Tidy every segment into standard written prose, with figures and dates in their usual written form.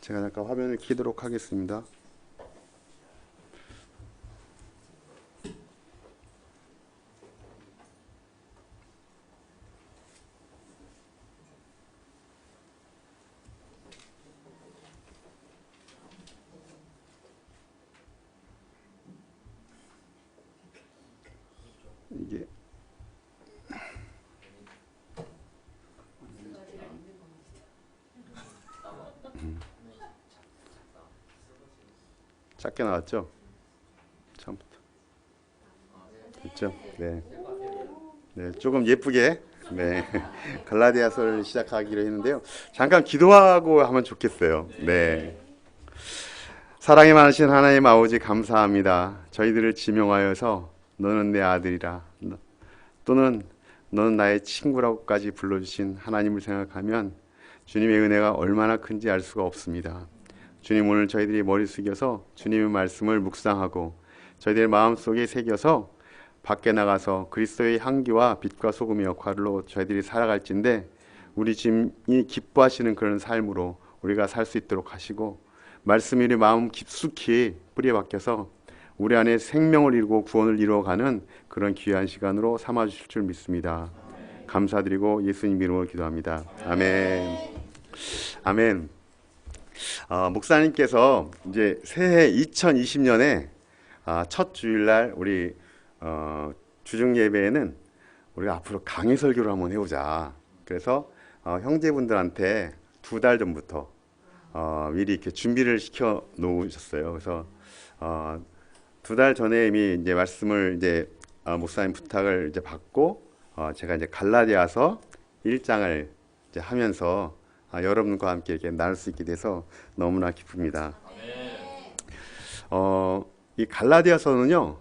제가 잠깐 화면을 켜도록 하겠습니다. 이게 작게 나왔죠? 처음부터. 됐죠? 네. 네, 조금 예쁘게 네. 갈라디아서를 시작하기로 했는데요. 잠깐 기도하고 하면 좋겠어요. 네. 사랑이 많으신 하나님 아버지 감사합니다. 저희들을 지명하여서 너는 내 아들이라 또는 너는 나의 친구라고까지 불러주신 하나님을 생각하면 주님의 은혜가 얼마나 큰지 알 수가 없습니다. 주님, 오늘 저희들이 머리 숙여서 주님의 말씀을 묵상하고 저희들의 마음속에 새겨서 밖에 나가서 그리스도의 향기와 빛과 소금의 역할로 저희들이 살아갈진데 우리 주님이 기뻐하시는 그런 삶으로 우리가 살 수 있도록 하시고 말씀이 우리 마음 깊숙이 뿌리 박혀서 우리 안에 생명을 이루고 구원을 이루어가는 그런 귀한 시간으로 삼아주실 줄 믿습니다. 감사드리고 예수님 이름으로 기도합니다. 아멘. 아멘. 목사님께서 이제 새해 2020년에 첫 주일날 우리 주중 예배에는 우리가 앞으로 강의 설교를 한번 해보자. 그래서 형제분들한테 2달 전부터 미리 이렇게 준비를 시켜 놓으셨어요. 그래서 2달 전에 이미 이제 말씀을 이제 목사님 부탁을 이제 받고 제가 이제 갈라디아서 1장을 이제 하면서 여러분과 함께 이렇게 나눌 수 있게 돼서 너무나 기쁩니다. 이 갈라디아서는요,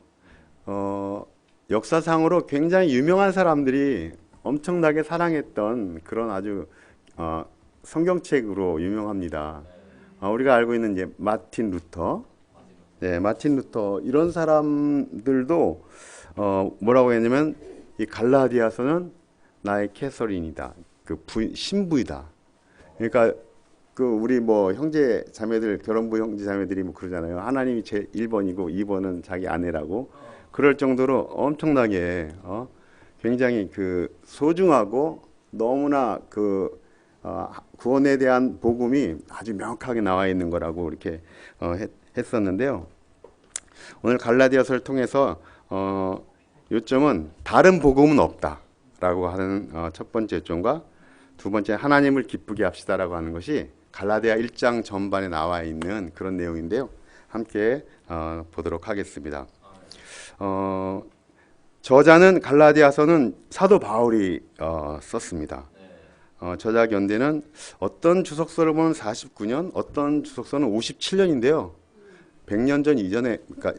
역사상으로 굉장히 유명한 사람들이 엄청나게 사랑했던 그런 아주 성경책으로 유명합니다. 우리가 알고 있는 이제 마틴 루터, 네, 마틴 루터 이런 사람들도 뭐라고 했냐면 이 갈라디아서는 나의 캐서린이다, 그 신부이다. 그러니까 그 우리 뭐 형제 자매들 결혼부 형제 자매들이 뭐 그러잖아요. 하나님이 제 1번이고 2번은 자기 아내라고. 그럴 정도로 엄청나게 굉장히 그 소중하고 너무나 그 구원에 대한 복음이 아주 명확하게 나와 있는 거라고 이렇게 했었는데요. 오늘 갈라디아서를 통해서 요점은 다른 복음은 없다라고 하는 첫 번째 요점과 두 번째 하나님을 기쁘게 합시다라고 하는 것이 갈라디아 1장 전반에 나와 있는 그런 내용인데요. 함께 보도록 하겠습니다. 저자는 갈라디아서는 사도 바울이 썼습니다. 저자 연대는 어떤 주석서를 보면 49년, 어떤 주석서는 57년인데요. 100년 전 이전에, 그러니까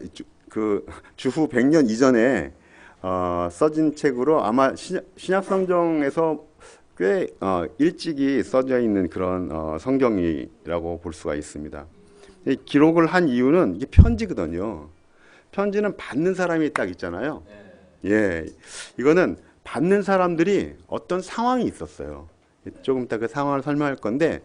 그 주후 100년 이전에 써진 책으로 아마 신약성경에서 꽤 일찍이 써져 있는 그런 성경이라고 볼 수가 있습니다. 이 기록을 한 이유는 이게 편지거든요. 편지는 받는 사람이 딱 있잖아요. 예, 이거는 받는 사람들이 어떤 상황이 있었어요. 조금 이따 그 상황을 설명할 건데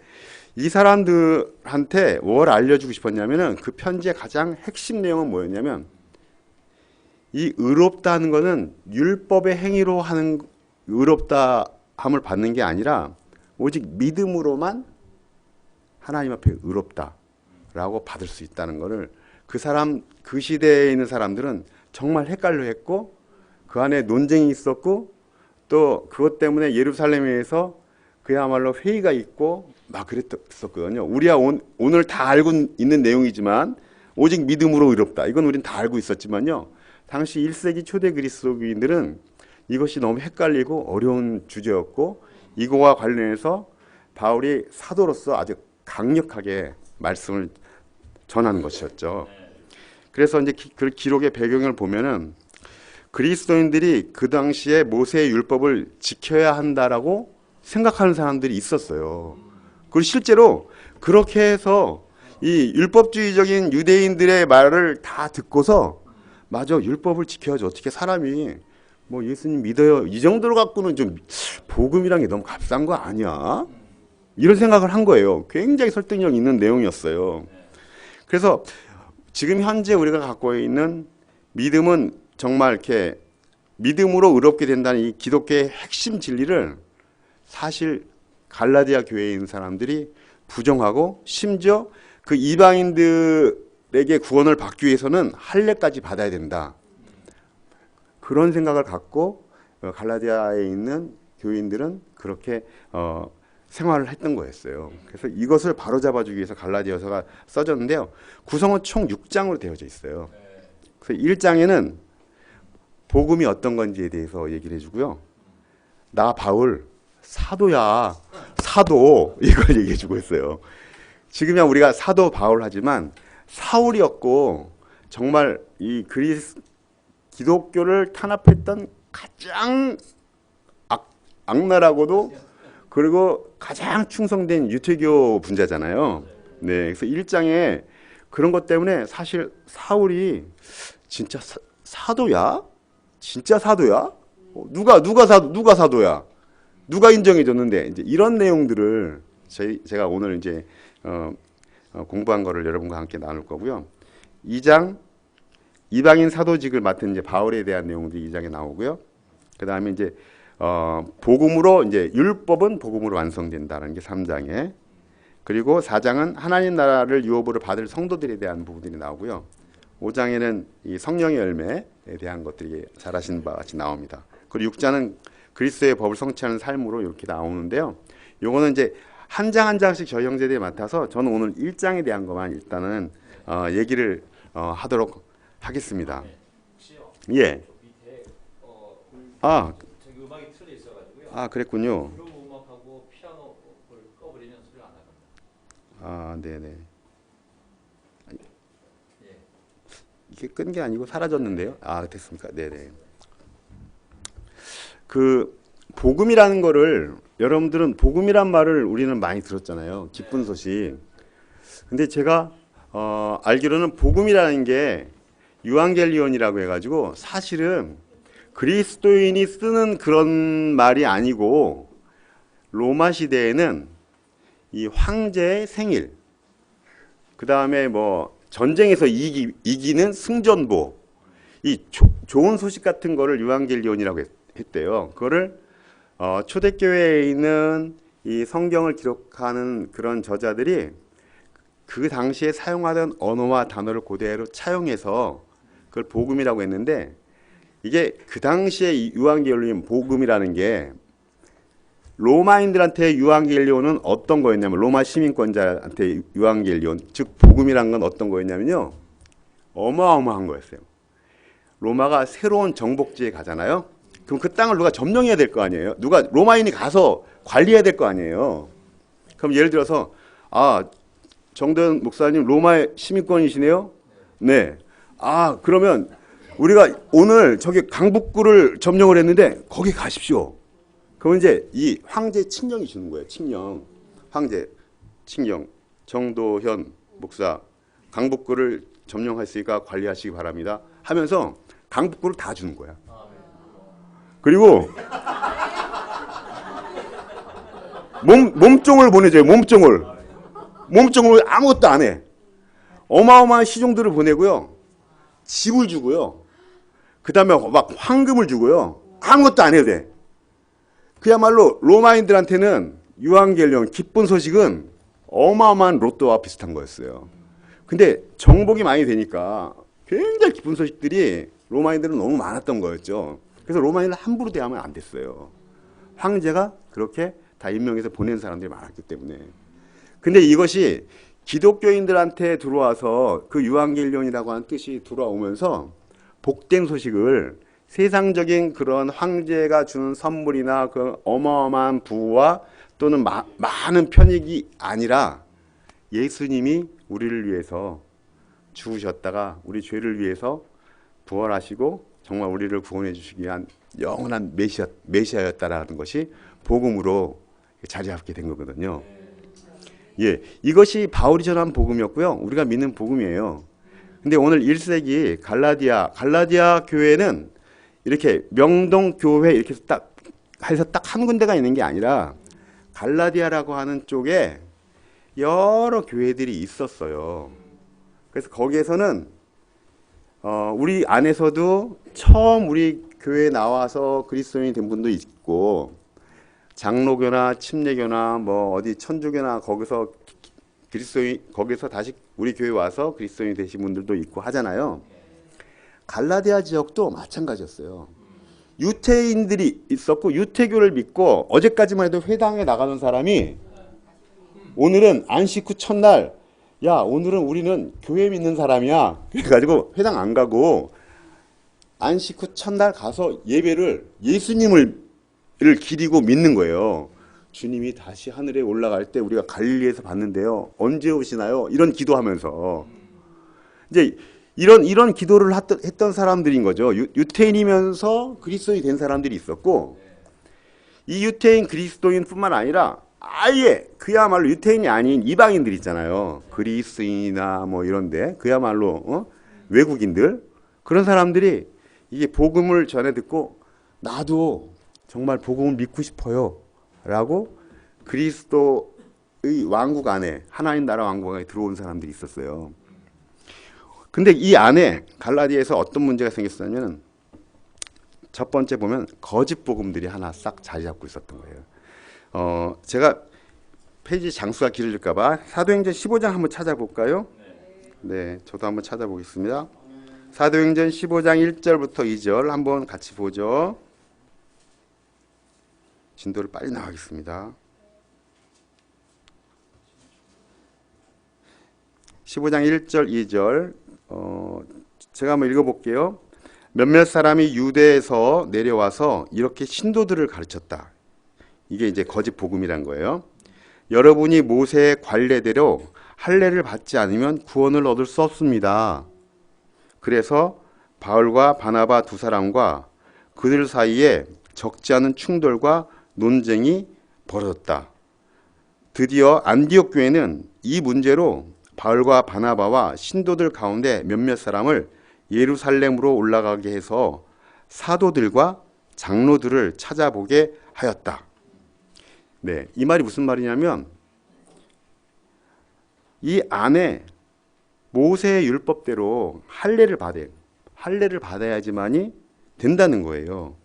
이 사람들한테 뭘 알려주고 싶었냐면은 그 편지의 가장 핵심 내용은 뭐였냐면 이 의롭다는 거는 율법의 행위로 하는 의롭다함을 받는 게 아니라 오직 믿음으로만 하나님 앞에 의롭다라고 받을 수 있다는 거를 그 시대에 있는 사람들은 정말 헷갈려했고 그 안에 논쟁이 있었고 또 그것 때문에 예루살렘에서 그야말로 회의가 있고 막 그랬었거든요. 우리야 오늘 다 알고 있는 내용이지만 오직 믿음으로 의롭다. 이건 우린 다 알고 있었지만요. 당시 1세기 초대 그리스도인들은 이것이 너무 헷갈리고 어려운 주제였고 이거와 관련해서 바울이 사도로서 아주 강력하게 말씀을 전하는 것이었죠. 그래서 이제 그 기록의 배경을 보면은 그리스도인들이 그 당시에 모세의 율법을 지켜야 한다라고 생각하는 사람들이 있었어요. 그리고 실제로 그렇게 해서 이 율법주의적인 유대인들의 말을 다 듣고서 맞아, 율법을 지켜야지. 어떻게 사람이 뭐 예수님 믿어요 이 정도로 갖고는 좀 복음이란 게 너무 값싼 거 아니야? 이런 생각을 한 거예요. 굉장히 설득력 있는 내용이었어요. 그래서 지금 현재 우리가 갖고 있는 믿음은 정말 이렇게 믿음으로 의롭게 된다는 이 기독교의 핵심 진리를 사실 갈라디아 교회에 있는 사람들이 부정하고 심지어 그 이방인들에게 구원을 받기 위해서는 할례까지 받아야 된다. 그런 생각을 갖고 갈라디아에 있는 교인들은 그렇게 생활을 했던 거였어요. 그래서 이것을 바로잡아주기 위해서 갈라디아서가 써졌는데요. 구성은 총 6장으로 되어져 있어요. 그래서 1장에는 복음이 어떤 건지에 대해서 얘기를 해주고요. 나 바울 사도야, 사도 이걸 얘기해주고 있어요. 지금이야 우리가 사도 바울 하지만 사울이었고 정말 이 기독교를 탄압했던 가장 악랄하고도 그리고 가장 충성된 유태교 분자잖아요. 네, 그래서 1장에 그런 것 때문에 사실 사울이 진짜 사도야? 진짜 사도야? 누가 사도야? 누가 인정해줬는데 이제 이런 내용들을 제가 오늘 이제 공부한 거를 여러분과 함께 나눌 거고요. 2장 이방인 사도직을 맡은 이제 바울에 대한 내용들이 2장에 나오고요. 그 다음에 이제 복음으로 이제 율법은 복음으로 완성된다는 게 3장에, 그리고 4장은 하나님 나라를 유업으로 받을 성도들에 대한 부분들이 나오고요. 5장에는 이 성령의 열매에 대한 것들이 잘 아시는 바와 같이 나옵니다. 그리고 6장은 그리스도의 법을 성취하는 삶으로 이렇게 나오는데요. 요거는 이제 한 장 한 장씩 저희 형제들이 맡아서 저는 오늘 1장에 대한 것만 일단은 얘기를 하도록 하겠습니다. 예. 저기 음악이 틀어 있어가지고요. 아, 그랬군요. 드럼 음악하고 피아노를 꺼버리면 소리가 안 나갑니다. 아, 네네. 예. 이게 끈 게 아니고 사라졌는데요. 아, 됐습니까? 네네. 그 복음이라는 거를 여러분들은 복음이란 말을 우리는 많이 들었잖아요. 기쁜 소식. 근데 제가 알기로는 복음이라는 게 유앙겔리온이라고 해가지고 사실은 그리스도인이 쓰는 그런 말이 아니고 로마 시대에는 이 황제의 생일, 그 다음에 뭐 전쟁에서 이기는 승전보, 이 좋은 소식 같은 거를 유앙겔리온이라고 했대요. 그거를 초대교회에 있는 이 성경을 기록하는 그런 저자들이 그 당시에 사용하던 언어와 단어를 그대로 차용해서 그걸 복음이라고 했는데, 이게 그 당시에 유앙겔리온 복음이라는 게 로마인들한테 유앙겔리온은 어떤 거였냐면, 로마 시민권자한테 유앙겔리온 즉 복음이란 건 어떤 거였냐면요, 어마어마한 거였어요. 로마가 새로운 정복지에 가잖아요. 그럼 그 땅을 누가 점령해야 될 거 아니에요. 누가 로마인이 가서 관리해야 될 거 아니에요. 그럼 예를 들어서 정든 목사님 로마의 시민권이시네요. 네. 그러면 우리가 오늘 저기 강북구를 점령을 했는데 거기 가십시오. 그럼 이제 이 황제 칙령이 주는 거예요. 칙령. 황제 칙령. 정도현 목사 강북구를 점령했으니까 관리하시기 바랍니다 하면서 강북구를 다 주는 거야. 그리고 몸종을 보내줘요. 몸종을 아무것도 안 해. 어마어마한 시종들을 보내고요. 집을 주고요. 그 다음에 막 황금을 주고요. 아무것도 안 해도 돼. 그야말로 로마인들한테는 유앙겔리온 기쁜 소식은 어마어마한 로또와 비슷한 거였어요. 근데 정복이 많이 되니까 굉장히 기쁜 소식들이 로마인들은 너무 많았던 거였죠. 그래서 로마인을 함부로 대하면 안 됐어요. 황제가 그렇게 다 임명해서 보낸 사람들이 많았기 때문에. 근데 이것이 기독교인들한테 들어와서 그 유앙겔리온이라고 하는 뜻이 들어오면서 복된 소식을 세상적인 그런 황제가 주는 선물이나 그 어마어마한 부와 또는 많은 편익이 아니라 예수님이 우리를 위해서 죽으셨다가 우리 죄를 위해서 부활하시고 정말 우리를 구원해 주시기 위한 영원한 메시아였다라는 것이 복음으로 자리 잡게 된 거거든요. 예, 이것이 바울이 전한 복음이었고요. 우리가 믿는 복음이에요. 근데 오늘 1세기 갈라디아 교회는 이렇게 명동 교회 이렇게 딱 해서 딱 한 군데가 있는 게 아니라 갈라디아라고 하는 쪽에 여러 교회들이 있었어요. 그래서 거기에서는 우리 안에서도 처음 우리 교회에 나와서 그리스도인이 된 분도 있고, 장로교나 침례교나 뭐 어디 천주교나 거기서 거기서 다시 우리 교회 와서 그리스도인이 되신 분들도 있고 하잖아요. 갈라디아 지역도 마찬가지였어요. 유태인들이 있었고 유태교를 믿고 어제까지만 해도 회당에 나가는 사람이 오늘은 안식 후 첫날, 야 오늘은 우리는 교회 믿는 사람이야, 그래가지고 회당 안 가고 안식 후 첫날 가서 예배를 예수님을 기리고 믿는 거예요. 주님이 다시 하늘에 올라갈 때 우리가 갈릴리에서 봤는데요, 언제 오시나요? 이런 기도하면서 이제 이런 기도를 했던 사람들인 거죠. 유태인이면서 그리스도인이 된 사람들이 있었고, 이 유태인 그리스도인뿐만 아니라 아예 그야말로 유태인이 아닌 이방인들 있잖아요. 그리스인이나 뭐 이런데 그야말로 외국인들, 그런 사람들이 이게 복음을 전해 듣고 나도 정말 복음을 믿고 싶어요 라고 그리스도의 왕국 안에, 하나님 나라 왕국 안에 들어온 사람들이 있었어요. 근데 이 안에 갈라디아에서 어떤 문제가 생겼었냐면, 첫 번째 보면 거짓 복음들이 하나 싹 자리 잡고 있었던 거예요. 제가 페이지 장수가 길어질까 봐 사도행전 15장 한번 찾아볼까요? 네, 저도 한번 찾아보겠습니다. 사도행전 15장 1절부터 2절 한번 같이 보죠. 진도를 빨리 나가겠습니다. 15장 1절 2절 제가 한번 읽어볼게요. 몇몇 사람이 유대에서 내려와서 이렇게 신도들을 가르쳤다. 이게 이제 거짓 복음이란 거예요. 여러분이 모세의 관례대로 할례를 받지 않으면 구원을 얻을 수 없습니다. 그래서 바울과 바나바 두 사람과 그들 사이에 적지 않은 충돌과 논쟁이 벌어졌다. 드디어 안디옥 교회는 이 문제로 바울과 바나바와 신도들 가운데 몇몇 사람을 예루살렘으로 올라가게 해서 사도들과 장로들을 찾아보게 하였다. 네, 이 말이 무슨 말이냐면, 이 안에 모세의 율법대로 할례를 받아야지만이 된다는 거예요.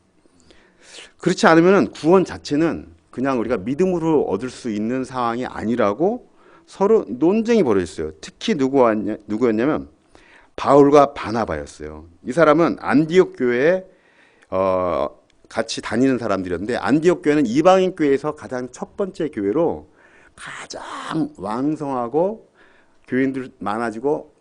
그렇지 않으면 구원 자체는 그냥 우리가 믿음으로 얻을 수 있는 상황이 아니라고 서로 논쟁이 벌어졌어요. 특히 누구였냐면 바울과 바나바였어요. 이 사람은 안디옥 교회에 같이 다니는 사람들이었는데, 안디옥 교회는 이방인 교회에서 가장 첫 번째 교회로 가장 왕성하고 교인들 많아지고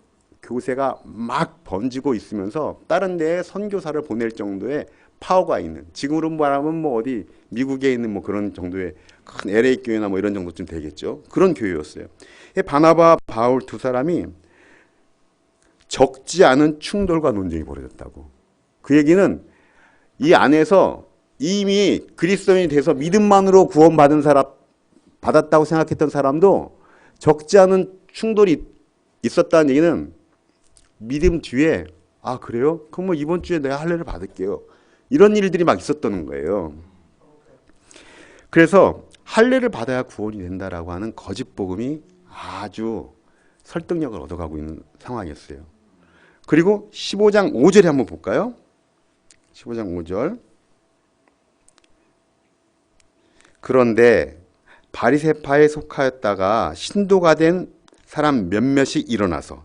교세가 막 번지고 있으면서 다른 데에 선교사를 보낼 정도의 파워가 있는, 지금으로 말하면 뭐 어디 미국에 있는 뭐 그런 정도의 큰 LA 교회나 뭐 이런 정도쯤 되겠죠. 그런 교회였어요. 바나바, 바울 두 사람이 적지 않은 충돌과 논쟁이 벌어졌다고. 그 얘기는 이 안에서 이미 그리스도인이 돼서 믿음만으로 구원받은 사람, 받았다고 생각했던 사람도 적지 않은 충돌이 있었다는 얘기는, 믿음 뒤에 아 그래요? 그럼 뭐 이번 주에 내가 할례를 받을게요, 이런 일들이 막 있었던 거예요. 그래서 할례를 받아야 구원이 된다라고 하는 거짓 복음이 아주 설득력을 얻어가고 있는 상황이었어요. 그리고 15장 5절에 한번 볼까요? 15장 5절. 그런데 바리새파에 속하였다가 신도가 된 사람 몇몇이 일어나서,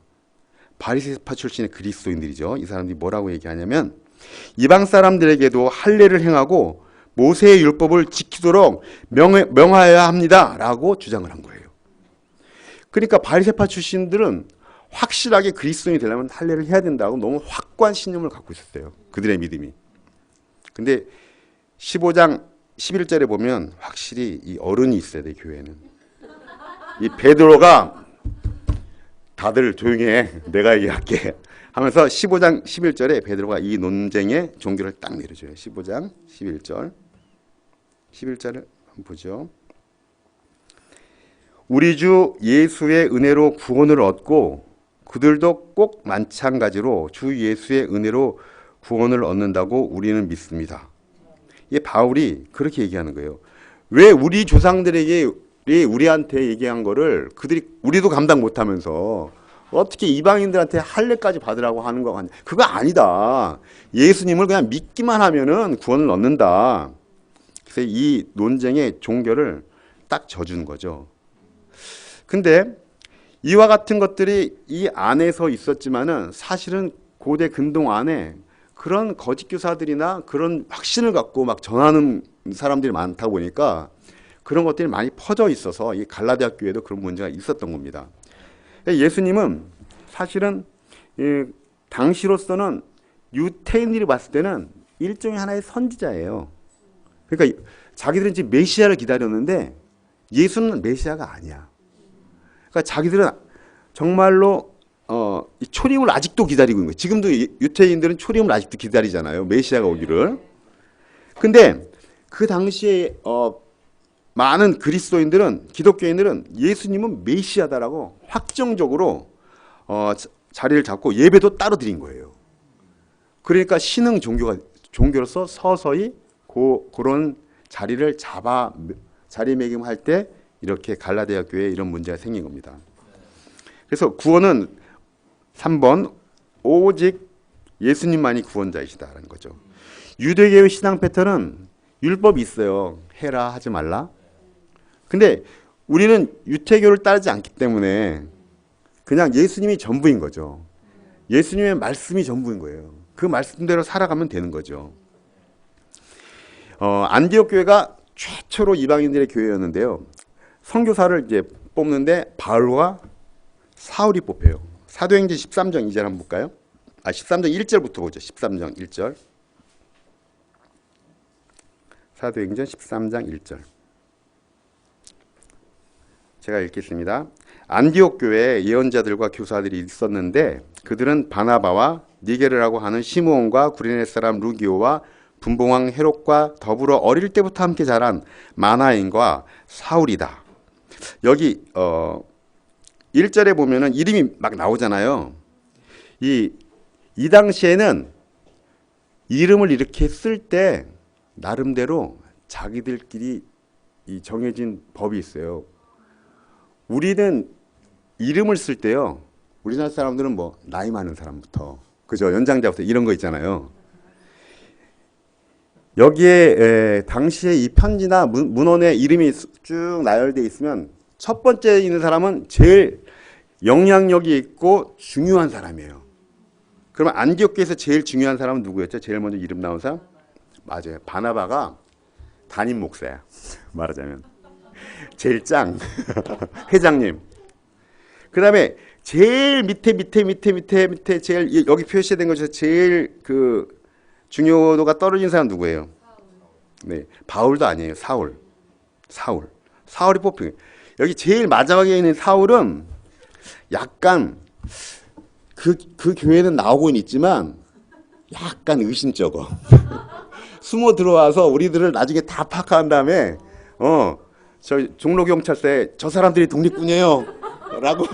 바리새파 출신의 그리스도인들이죠. 이 사람들이 뭐라고 얘기하냐면, 이방 사람들에게도 할례를 행하고 모세의 율법을 지키도록 명하여야 합니다 라고 주장을 한 거예요. 그러니까 바리새파 출신들은 확실하게 그리스도인이 되려면 할례를 해야 된다고 너무 확고한 신념을 갖고 있었어요, 그들의 믿음이. 근데 15장 11절에 보면 확실히 이 어른이 있어야 돼, 교회는. 이 베드로가 다들 조용히 해, 내가 얘기할게 하면서 15장 11절에 베드로가 이 논쟁의 종교를 딱 내려줘요. 15장 11절. 11절을 한번 보죠. 우리 주 예수의 은혜로 구원을 얻고 그들도 꼭 마찬가지로 주 예수의 은혜로 구원을 얻는다고 우리는 믿습니다. 이 바울이 그렇게 얘기하는 거예요. 왜 우리 조상들에게 우리한테 얘기한 거를 그들이 우리도 감당 못하면서 어떻게 이방인들한테 할례까지 받으라고 하는 거 같냐? 그거 아니다. 예수님을 그냥 믿기만 하면은 구원을 얻는다. 그래서 이 논쟁의 종결을 딱 져준 거죠. 근데 이와 같은 것들이 이 안에서 있었지만은 사실은 고대 근동 안에 그런 거짓 교사들이나 그런 확신을 갖고 막 전하는 사람들이 많다 보니까 그런 것들이 많이 퍼져 있어서 이 갈라디아 교회도 그런 문제가 있었던 겁니다. 예수님은 사실은 당시로서는 유태인들이 봤을 때는 일종의 하나의 선지자예요. 그러니까 자기들은 지금 메시아를 기다렸는데 예수는 메시아가 아니야. 그러니까 자기들은 정말로 이 초림을 아직도 기다리고 있는 거예요. 지금도 유태인들은 초림을 아직도 기다리잖아요. 메시아가 오기를. 근데 그 당시에 많은 그리스도인들은, 기독교인들은 예수님은 메시아다라고 확정적으로 자리를 잡고 예배도 따로 드린 거예요. 그러니까 신흥 종교로서 서서히 그런 자리를 자리매김할 때 이렇게 갈라디아 교회에 이런 문제가 생긴 겁니다. 그래서 구원은 3번 오직 예수님만이 구원자이시다라는 거죠. 유대교의 신앙 패턴은 율법이 있어요. 해라 하지 말라. 근데 우리는 유태교를 따르지 않기 때문에 그냥 예수님이 전부인 거죠. 예수님의 말씀이 전부인 거예요. 그 말씀대로 살아가면 되는 거죠. 안디옥 교회가 최초로 이방인들의 교회였는데요. 선교사를 이제 뽑는데 바울과 사울이 뽑혀요. 사도행전 13장 2절 한번 볼까요? 13장 1절부터 보죠. 13장 1절. 사도행전 13장 1절. 제가 읽겠습니다. 안디옥 교회에 예언자들과 교사들이 있었는데 그들은 바나바와 니게르라고 하는 시므온과 구레네 사람 루기오와 분봉왕 헤롯과 더불어 어릴 때부터 함께 자란 마나인과 사울이다. 여기 1절에 보면은 이름이 막 나오잖아요. 이 당시에는 이름을 이렇게 쓸 때 나름대로 자기들끼리 이 정해진 법이 있어요. 우리는 이름을 쓸 때요. 우리나라 사람들은 뭐 나이 많은 사람부터 그죠? 연장자부터 이런 거 있잖아요. 여기에 당시에 이 편지나 문헌에 이름이 쭉 나열되어 있으면 첫 번째 있는 사람은 제일 영향력이 있고 중요한 사람이에요. 그러면 안디옥 교회에서 제일 중요한 사람은 누구였죠? 제일 먼저 이름 나온 사람? 맞아요. 바나바가 담임 목사야. 말하자면. 제일 짱. 회장님. 그 다음에 제일 밑에 제일 여기 표시된 것에서 제일 그 중요도가 떨어진 사람 누구예요? 네, 바울도 아니에요. 사울이 뽑힌. 여기 제일 마지막에 있는 사울은 약간 그 교회는 나오고는 있지만 약간 의심쩍어. 숨어 들어와서 우리들을 나중에 다 파악한 다음에 저 종로경찰서에 저 사람들이 독립군이에요 라고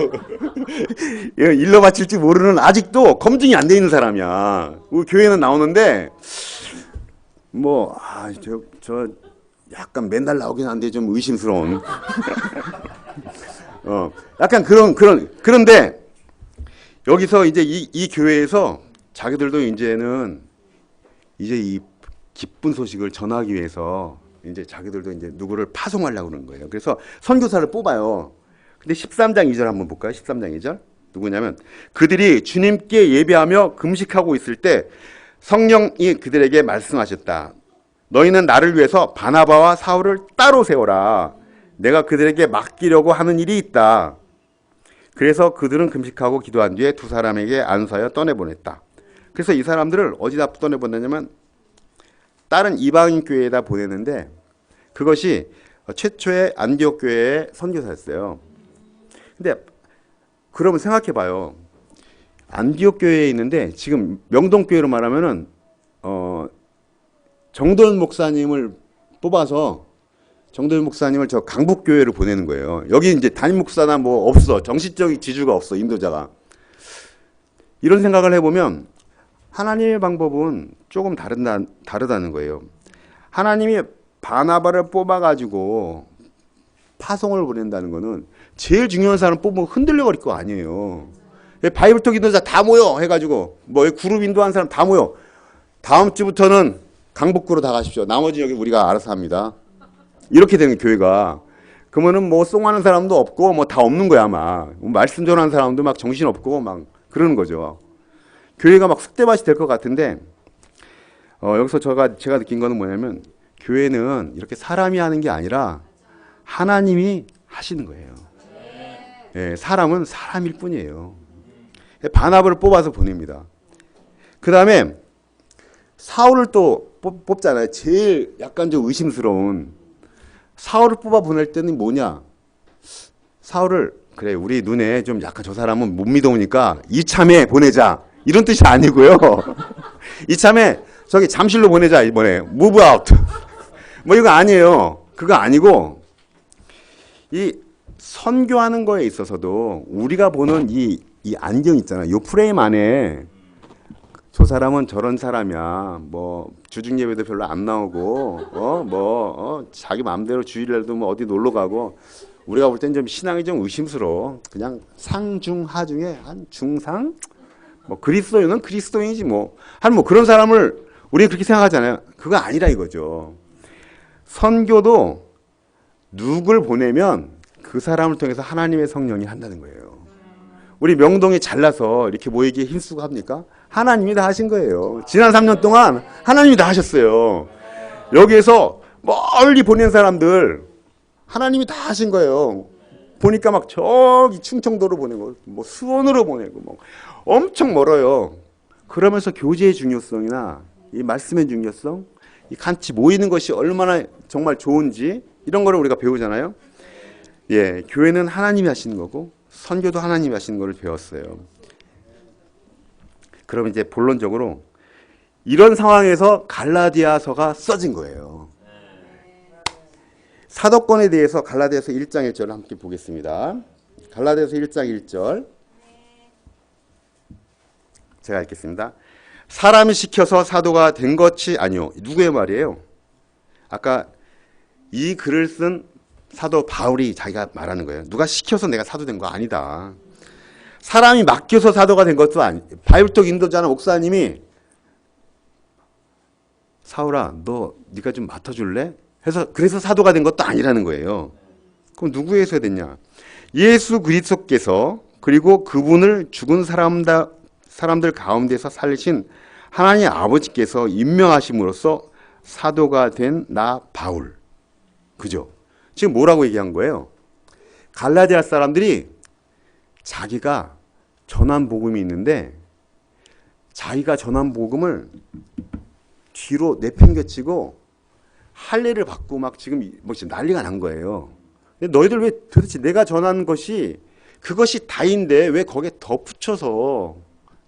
일러 바칠지 모르는 아직도 검증이 안 돼 있는 사람이야. 우리 교회는 나오는데 저 약간 맨날 나오긴 한데 좀 의심스러운 약간 그런데 여기서 이제 이 교회에서 자기들도 이제는 이 기쁜 소식을 전하기 위해서 이제 자기들도 이제 누구를 파송하려고 그러는 거예요. 그래서 선교사를 뽑아요. 근데 13장 2절 한번 볼까요? 13장 2절. 누구냐면 그들이 주님께 예배하며 금식하고 있을 때 성령이 그들에게 말씀하셨다. 너희는 나를 위해서 바나바와 사울을 따로 세워라. 내가 그들에게 맡기려고 하는 일이 있다. 그래서 그들은 금식하고 기도한 뒤에 두 사람에게 안수하여 떠내보냈다. 그래서 이 사람들을 어디다 떠내보내냐면 다른 이방인 교회에다 보내는데 그것이 최초의 안디옥 교회의 선교사였어요. 근데 그러면 생각해 봐요. 안디옥 교회에 있는데 지금 명동교회로 말하면은 정도현 목사님을 뽑아서 정도현 목사님을 저 강북교회로 보내는 거예요. 여기 이제 담임 목사나 뭐 없어. 정신적인 지주가 없어. 인도자가. 이런 생각을 해보면 하나님의 방법은 조금 다르다는 거예요. 하나님이 바나바를 뽑아가지고 파송을 보낸다는 거는 제일 중요한 사람 뽑으면 흔들려 버릴 거 아니에요. 바이블톡 인도자 다 모여 해가지고 뭐 그룹 인도한 사람 다 모여. 다음 주부터는 강북구로 다 가십시오. 나머지 여기 우리가 알아서 합니다. 이렇게 되는 교회가. 그러면은 뭐 송하는 사람도 없고 뭐 다 없는 거야 아마. 말씀 전하는 사람도 막 정신 없고 막 그러는 거죠. 교회가 막 쑥대밭이 될 것 같은데 여기서 제가 느낀 거는 뭐냐면 교회는 이렇게 사람이 하는 게 아니라 하나님이 하시는 거예요. 예, 사람은 사람일 뿐이에요. 바나바를 뽑아서 보냅니다. 그 다음에 사울을 또 뽑잖아요. 제일 약간 좀 의심스러운 사울을 뽑아 보낼 때는 뭐냐? 사울을 그래 우리 눈에 좀 약간 저 사람은 못 믿어오니까 이참에 보내자 이런 뜻이 아니고요. 이참에 저기 잠실로 보내자 이번에 move out 뭐 이거 아니에요. 그거 아니고 이 선교하는 거에 있어서도 우리가 보는 이 안경 있잖아요. 이 프레임 안에 저 사람은 저런 사람이야. 뭐 주중 예배도 별로 안 나오고 자기 마음대로 주일날도 뭐 어디 놀러 가고 우리가 볼 땐 좀 신앙이 좀 의심스러워. 그냥 상중하 중에 한 중상? 뭐 그리스도인은 그리스도인이지 뭐. 한 뭐 그런 사람을 우리 그렇게 생각하잖아요. 그거 아니라 이거죠. 선교도 누굴 보내면 그 사람을 통해서 하나님의 성령이 한다는 거예요. 우리 명동에 잘나서 이렇게 모이기에 힘쓰고 합니까? 하나님이 다 하신 거예요. 지난 3년 동안 하나님이 다 하셨어요. 여기에서 멀리 보낸 사람들 하나님이 다 하신 거예요. 보니까 막 저기 충청도로 보내고 뭐 수원으로 보내고 뭐 엄청 멀어요. 그러면서 교제의 중요성이나 이 말씀의 중요성, 이 같이 모이는 것이 얼마나 정말 좋은지 이런 거를 우리가 배우잖아요. 예, 교회는 하나님이 하시는 거고 선교도 하나님이 하시는 거를 배웠어요. 그럼 이제 본론적으로 이런 상황에서 갈라디아서가 써진 거예요. 사도권에 대해서 갈라디아서 1장 1절을 함께 보겠습니다. 갈라디아서 1장 1절 제가 읽겠습니다. 사람이 시켜서 사도가 된 것이 아니요. 누구의 말이에요? 아까 이 글을 쓴 사도 바울이 자기가 말하는 거예요. 누가 시켜서 내가 사도 된 거 아니다. 사람이 맡겨서 사도가 된 것도 아니. 바이블톡 인도자는 목사님이 사울아, 네가 좀 맡아줄래? 해서 그래서 사도가 된 것도 아니라는 거예요. 그럼 누구에서 됐냐? 예수 그리스도께서 그리고 그분을 죽은 사람들 가운데서 살리신 하나님 아버지께서 임명하심으로써 사도가 된 나 바울. 그죠? 지금 뭐라고 얘기한 거예요? 갈라디아 사람들이 자기가 전한 복음이 있는데 자기가 전한 복음을 뒤로 내팽개치고 할례를 받고 막 지금 난리가 난 거예요. 근데 너희들 왜 도대체 내가 전한 것이 그것이 다인데 왜 거기에 덧붙여서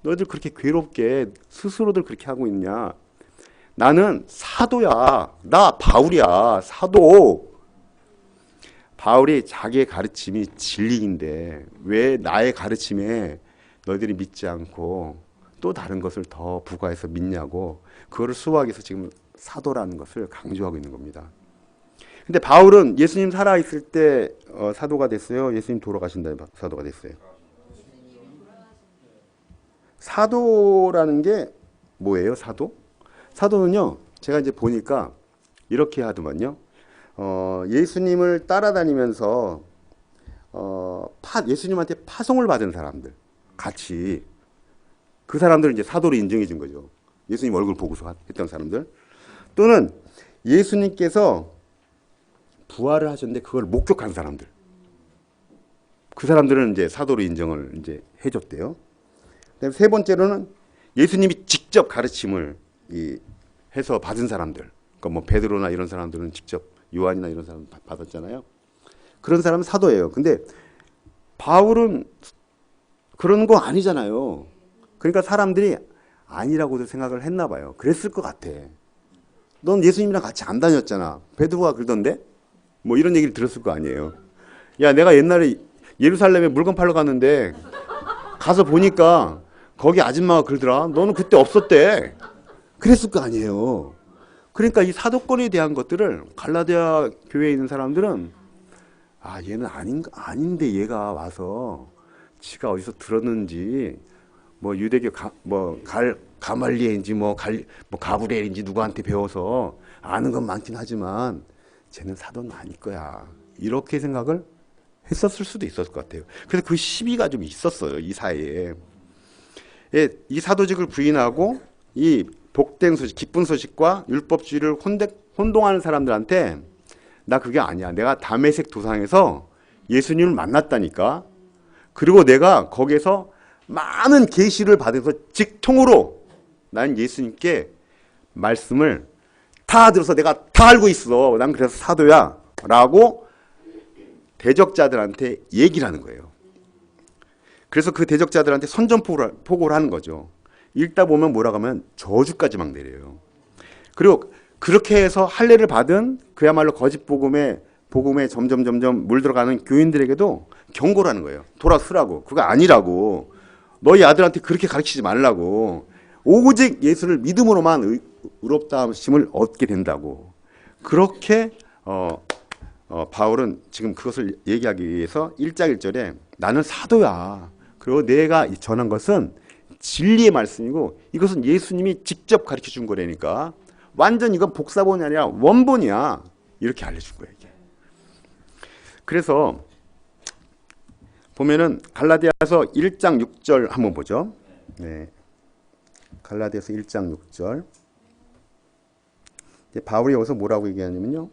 너희들 그렇게 괴롭게 스스로들 그렇게 하고 있냐? 나는 사도야. 나 바울이야. 사도. 바울이 자기의 가르침이 진리인데 왜 나의 가르침에 너희들이 믿지 않고 또 다른 것을 더 부과해서 믿냐고 그거를 수호하기 위해서 지금 사도라는 것을 강조하고 있는 겁니다. 근데 바울은 예수님 살아있을 때 사도가 됐어요? 예수님 돌아가신 다음에 사도가 됐어요? 사도라는 게 뭐예요? 사도? 사도는요, 제가 이제 보니까 이렇게 하더만요. 예수님을 따라다니면서 예수님한테 파송을 받은 사람들 같이 그 사람들을 이제 사도로 인정해 준 거죠. 예수님 얼굴 보고서 했던 사람들 또는 예수님께서 부활을 하셨는데 그걸 목격한 사람들 그 사람들은 이제 사도로 인정을 이제 해줬대요. 그다음에 세 번째로는 예수님이 직접 가르침을 해서 받은 사람들, 그러니까 뭐 베드로나 이런 사람들은 직접 요한이나 이런 사람 받았잖아요. 그런 사람은 사도예요. 근데 바울은 그런 거 아니잖아요. 그러니까 사람들이 아니라고도 생각을 했나 봐요. 그랬을 것 같아. 넌 예수님이랑 같이 안 다녔잖아. 베드로가 그러던데? 뭐 이런 얘기를 들었을 거 아니에요. 야, 내가 옛날에 예루살렘에 물건 팔러 갔는데 가서 보니까 거기 아줌마가 그러더라. 너는 그때 없었대. 그랬을 거 아니에요. 그러니까 이 사도권에 대한 것들을 갈라디아 교회에 있는 사람들은 얘는 아닌데 얘가 와서 지가 어디서 들었는지 뭐 유대교 가말리엘인지 뭐 가브리엘인지 누구한테 배워서 아는 건 많긴 하지만 쟤는 사도는 아닐 거야. 이렇게 생각을 했었을 수도 있었을 것 같아요. 그래서 그 시비가 좀 있었어요. 이 사이에. 이 사도직을 부인하고 이 복된 소식, 기쁜 소식과 율법주의를 혼동하는 사람들한테 나 그게 아니야. 내가 다메섹 도상에서 예수님을 만났다니까. 그리고 내가 거기에서 많은 계시를 받아서 직통으로 난 예수님께 말씀을 다 들어서 내가 다 알고 있어. 난 그래서 사도야. 라고 대적자들한테 얘기를 하는 거예요. 그래서 그 대적자들한테 선전포고를 하는 거죠. 읽다 보면 뭐라고 하면 저주까지 막 내려요. 그리고 그렇게 해서 할례를 받은 그야말로 거짓 복음에 점점 물들어가는 교인들에게도 경고를 하는 거예요. 돌아서라고. 그거 아니라고. 너희 아들한테 그렇게 가르치지 말라고. 오직 예수를 믿음으로만 의롭다 하심을 얻게 된다고. 그렇게 바울은 지금 그것을 얘기하기 위해서 1장 1절에 나는 사도야. 그리고 내가 전한 것은 진리의 말씀이고 이것은 예수님이 직접 가르쳐 준 거라니까. 완전 이건 복사본이 아니라 원본이야. 이렇게 알려준 거예요. 이게. 그래서 보면은 갈라디아서 1장 6절 한번 보죠. 네. 갈라디아서 1장 6절. 바울이 여기서 뭐라고 얘기하냐면요.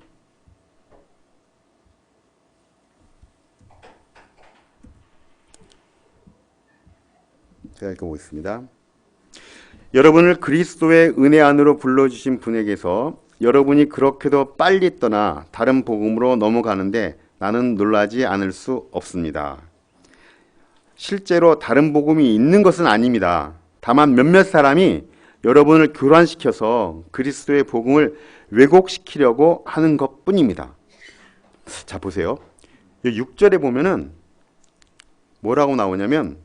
제가 읽어보겠습니다. 여러분을 그리스도의 은혜 안으로 불러주신 분에게서 여러분이 그렇게도 빨리 떠나 다른 복음으로 넘어가는데 나는 놀라지 않을 수 없습니다. 실제로 다른 복음이 있는 것은 아닙니다. 다만 몇몇 사람이 여러분을 교란시켜서 그리스도의 복음을 왜곡시키려고 하는 것뿐입니다. 자, 보세요. 6절에 보면은 뭐라고 나오냐면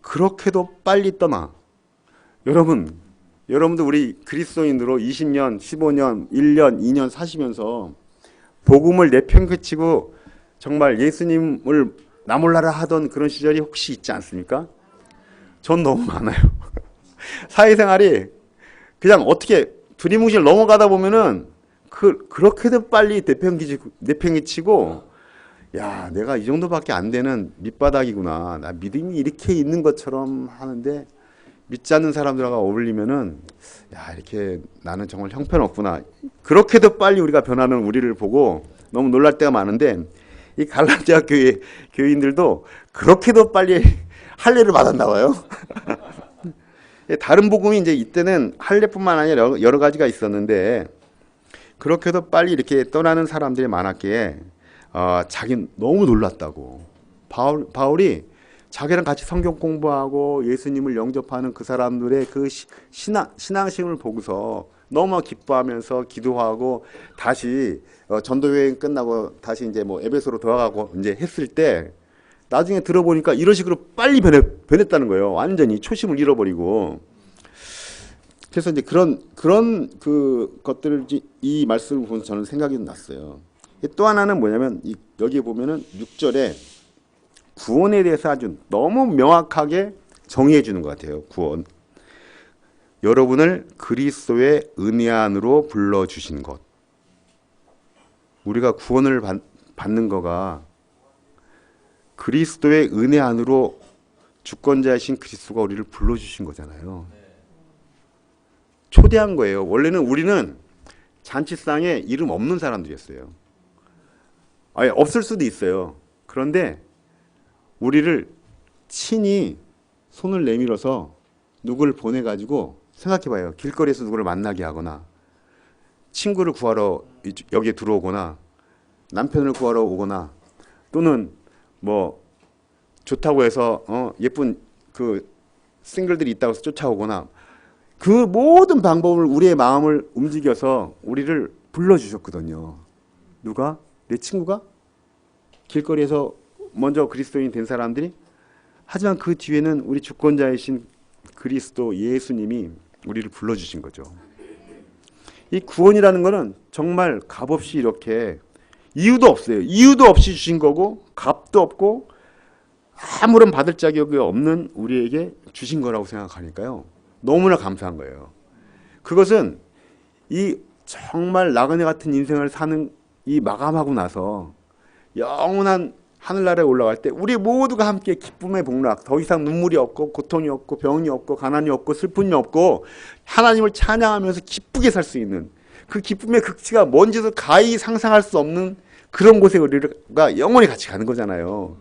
그렇게도 빨리 떠나. 여러분도 우리 그리스도인으로 20년, 15년, 1년, 2년 사시면서 복음을 내팽개치고 정말 예수님을 나몰라라 하던 그런 시절이 혹시 있지 않습니까? 전 너무 많아요. 사회생활이 그냥 어떻게 두리뭉실 넘어가다 보면은 그렇게도 빨리 내팽개치고 야, 내가 이 정도밖에 안 되는 밑바닥이구나. 나 믿음이 이렇게 있는 것처럼 하는데 믿지 않는 사람들과 어울리면은 야, 이렇게 나는 정말 형편없구나. 그렇게도 빨리 우리가 변하는 우리를 보고 너무 놀랄 때가 많은데 이 갈라디아 교인들도 그렇게도 빨리 할례를 받았나 봐요. 다른 복음이 이제 이때는 할례뿐만 아니라 여러 가지가 있었는데 그렇게도 빨리 이렇게 떠나는 사람들이 많았기에 자기는 너무 놀랐다고. 바울이 자기랑 같이 성경 공부하고 예수님을 영접하는 그 사람들의 그 신앙심을 보고서 너무 기뻐하면서 기도하고 다시 전도 여행 끝나고 다시 이제 뭐 에베소로 돌아가고 이제 했을 때 나중에 들어보니까 이런 식으로 빨리 변했다는 거예요. 완전히 초심을 잃어버리고. 그래서 이제 그런 그 것들을 이 말씀을 보면서 저는 생각이 났어요. 또 하나는 뭐냐면 여기에 보면은 6절에 구원에 대해서 아주 너무 명확하게 정의해 주는 것 같아요. 구원. 여러분을 그리스도의 은혜 안으로 불러주신 것. 우리가 구원을 받는 거가 그리스도의 은혜 안으로 주권자이신 그리스도가 우리를 불러주신 거잖아요. 초대한 거예요. 원래는 우리는 잔치상에 이름 없는 사람들이었어요. 아예 없을 수도 있어요. 그런데 우리를 친히 손을 내밀어서 누구를 보내가지고 생각해봐요. 길거리에서 누구를 만나게 하거나 친구를 구하러 여기에 들어오거나 남편을 구하러 오거나 또는 뭐 좋다고 해서 예쁜 그 싱글들이 있다고 해서 쫓아오거나 그 모든 방법을 우리의 마음을 움직여서 우리를 불러주셨거든요. 누가? 내 친구가? 길거리에서 먼저 그리스도인 된 사람들이? 하지만 그 뒤에는 우리 주권자이신 그리스도 예수님이 우리를 불러주신 거죠. 이 구원이라는 거는 정말 값없이 이렇게 이유도 없어요. 이유도 없이 주신 거고 값도 없고 아무런 받을 자격이 없는 우리에게 주신 거라고 생각하니까요. 너무나 감사한 거예요. 그것은 이 정말 나그네 같은 인생을 사는 이 마감하고 나서 영원한 하늘나라에 올라갈 때 우리 모두가 함께 기쁨의 복락, 더 이상 눈물이 없고 고통이 없고 병이 없고 가난이 없고 슬픔이 없고 하나님을 찬양하면서 기쁘게 살 수 있는 그 기쁨의 극치가 뭔지도 가히 상상할 수 없는 그런 곳에 우리가 영원히 같이 가는 거잖아요.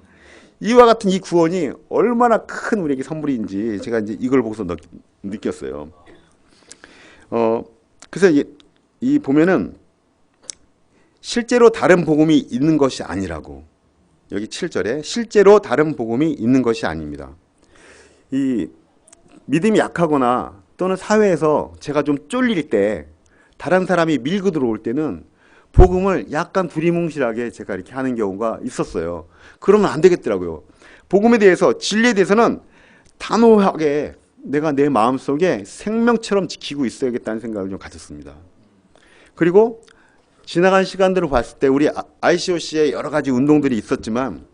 이와 같은 이 구원이 얼마나 큰 우리에게 선물인지 제가 이제 이걸 보고서 느꼈어요. 그래서 이 보면은 실제로 다른 복음이 있는 것이 아니라고, 여기 7절에 실제로 다른 복음이 있는 것이 아닙니다. 이 믿음이 약하거나 또는 사회에서 제가 좀 쫄릴 때 다른 사람이 밀고 들어올 때는 복음을 약간 두리뭉실하게 제가 이렇게 하는 경우가 있었어요. 그러면 안 되겠더라고요. 복음에 대해서, 진리에 대해서는 단호하게 내가 내 마음속에 생명처럼 지키고 있어야겠다는 생각을 좀 가졌습니다. 그리고 지나간 시간들을 봤을 때 우리 ICOC에 여러 가지 운동들이 있었지만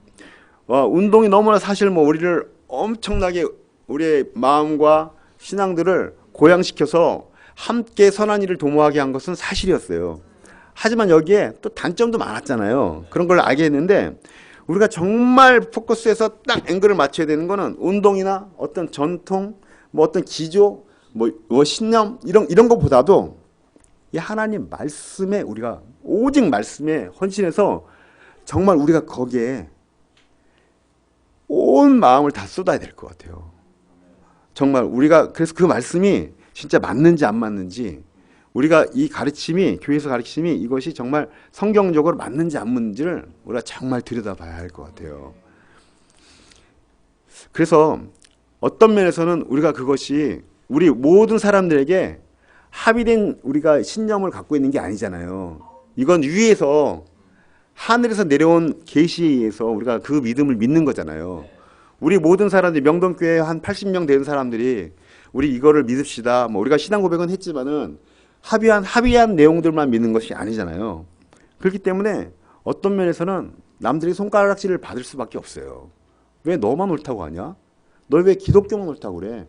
운동이 너무나 사실 우리를 엄청나게 우리의 마음과 신앙들을 고양시켜서 함께 선한 일을 도모하게 한 것은 사실이었어요. 하지만 여기에 또 단점도 많았잖아요. 그런 걸 알게 했는데 우리가 정말 포커스해서 딱 앵글을 맞춰야 되는 거는 운동이나 어떤 전통, 어떤 기조, 신념 이런 것보다도 이 하나님 말씀에 우리가 오직 말씀에 헌신해서 정말 우리가 거기에 온 마음을 다 쏟아야 될 것 같아요. 정말 우리가 그래서 그 말씀이 진짜 맞는지 안 맞는지, 우리가 이 가르침이, 교회에서 가르침이 이것이 정말 성경적으로 맞는지 안 맞는지를 우리가 정말 들여다봐야 할 것 같아요. 그래서 어떤 면에서는 우리가 그것이 우리 모든 사람들에게 합의된 우리가 신념을 갖고 있는 게 아니잖아요. 이건 위에서 하늘에서 내려온 계시에 의해서 우리가 그 믿음을 믿는 거잖아요. 우리 모든 사람들이, 명동교회 한 80명 되는 사람들이 우리 이거를 믿읍시다, 우리가 신앙 고백은 했지만은 합의한 내용들만 믿는 것이 아니잖아요. 그렇기 때문에 어떤 면에서는 남들이 손가락질을 받을 수밖에 없어요. 왜 너만 옳다고 하냐? 너 왜 기독교만 옳다고 그래?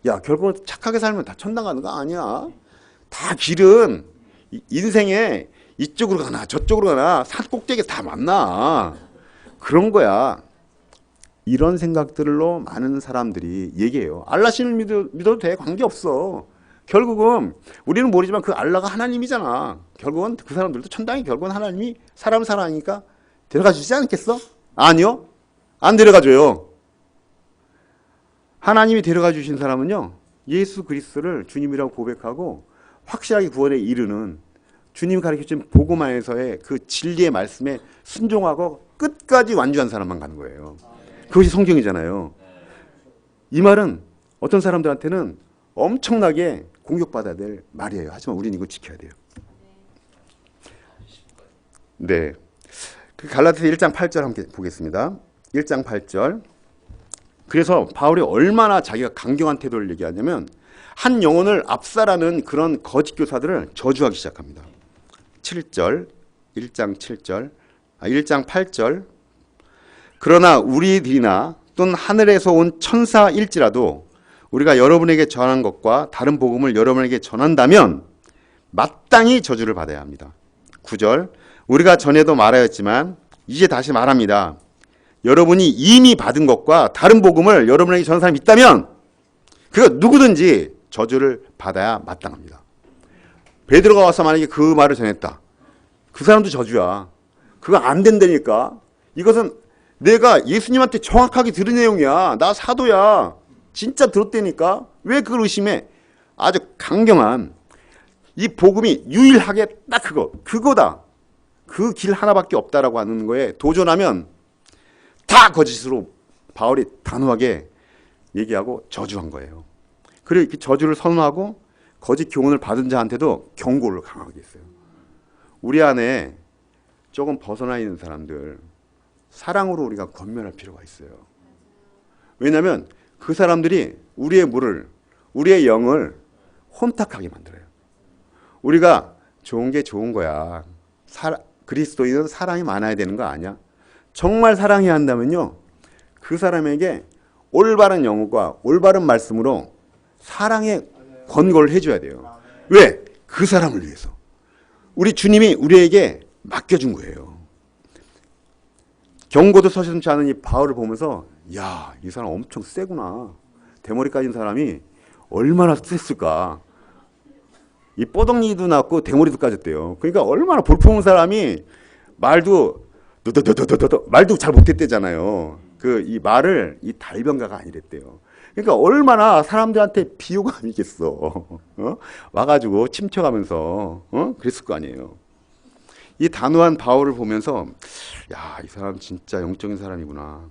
야, 결국 착하게 살면 다 천당 가는 거 아니야? 다 길은 인생에 이쪽으로 가나 저쪽으로 가나 산 꼭대기에 다 만나. 그런 거야. 이런 생각들로 많은 사람들이 얘기해요. 알라신을 믿어도 돼. 관계없어. 결국은 우리는 모르지만 그 알라가 하나님이잖아. 결국은 그 사람들도 천당이 결국은 하나님이 사람을 사랑하니까 데려가 주지 않겠어? 아니요. 안 데려가 줘요. 하나님이 데려가 주신 사람은요, 예수 그리스도를 주님이라고 고백하고 확실하게 구원에 이르는, 주님이 가르쳐준 복음 안에서의 그 진리의 말씀에 순종하고 끝까지 완주한 사람만 가는 거예요. 그것이 성경이잖아요. 이 말은 어떤 사람들한테는 엄청나게 공격받아야 될 말이에요. 하지만 우리는 이거 지켜야 돼요. 네. 그 갈라디아서 1장 8절 함께 보겠습니다. 1장 8절. 그래서 바울이 얼마나 자기가 강경한 태도를 얘기하냐면 한 영혼을 압살하는 그런 거짓 교사들을 저주하기 시작합니다. 7절, 1장 7절, 1장 8절. 그러나 우리들이나 또는 하늘에서 온 천사일지라도 우리가 여러분에게 전한 것과 다른 복음을 여러분에게 전한다면 마땅히 저주를 받아야 합니다. 9절. 우리가 전에도 말하였지만 이제 다시 말합니다. 여러분이 이미 받은 것과 다른 복음을 여러분에게 전한 사람이 있다면 그가 누구든지 저주를 받아야 마땅합니다. 베드로가 와서 만약에 그 말을 전했다. 그 사람도 저주야. 그거 안 된다니까. 이것은 내가 예수님한테 정확하게 들은 내용이야. 나 사도야. 진짜 들었다니까. 왜 그걸 의심해? 아주 강경한, 이 복음이 유일하게 딱 그거다. 그 길 하나밖에 없다라고 하는 거에 도전하면 다 거짓으로 바울이 단호하게 얘기하고 저주한 거예요. 그리고 이렇게 저주를 선언하고 거짓 교훈을 받은 자한테도 경고를 강하게 했어요. 우리 안에 조금 벗어나 있는 사람들, 사랑으로 우리가 권면할 필요가 있어요. 왜냐하면 그 사람들이 우리의 물을, 우리의 영을 혼탁하게 만들어요. 우리가 좋은 게 좋은 거야. 그리스도인은 사랑이 많아야 되는 거 아니야? 정말 사랑해야 한다면요, 그 사람에게 올바른 영과 올바른 말씀으로 사랑의 권고를 해줘야 돼요. 왜? 그 사람을 위해서. 우리 주님이 우리에게 맡겨준 거예요. 경고도 서슴지 않은 이 바울을 보면서, 야, 이 사람 엄청 세구나. 대머리 까진 사람이 얼마나 셌을까. 이 뻐덩이도 났고 대머리도 까졌대요. 그러니까 얼마나 볼품한 사람이 말도 말도 잘 못했대잖아요. 그 이 말을 이 달변가가 아니랬대요. 그러니까 얼마나 사람들한테 비호감이겠어. 와가지고 침쳐가면서 그랬을 거 아니에요. 이 단호한 바울을 보면서, 야, 이 사람 진짜 영적인 사람이구나.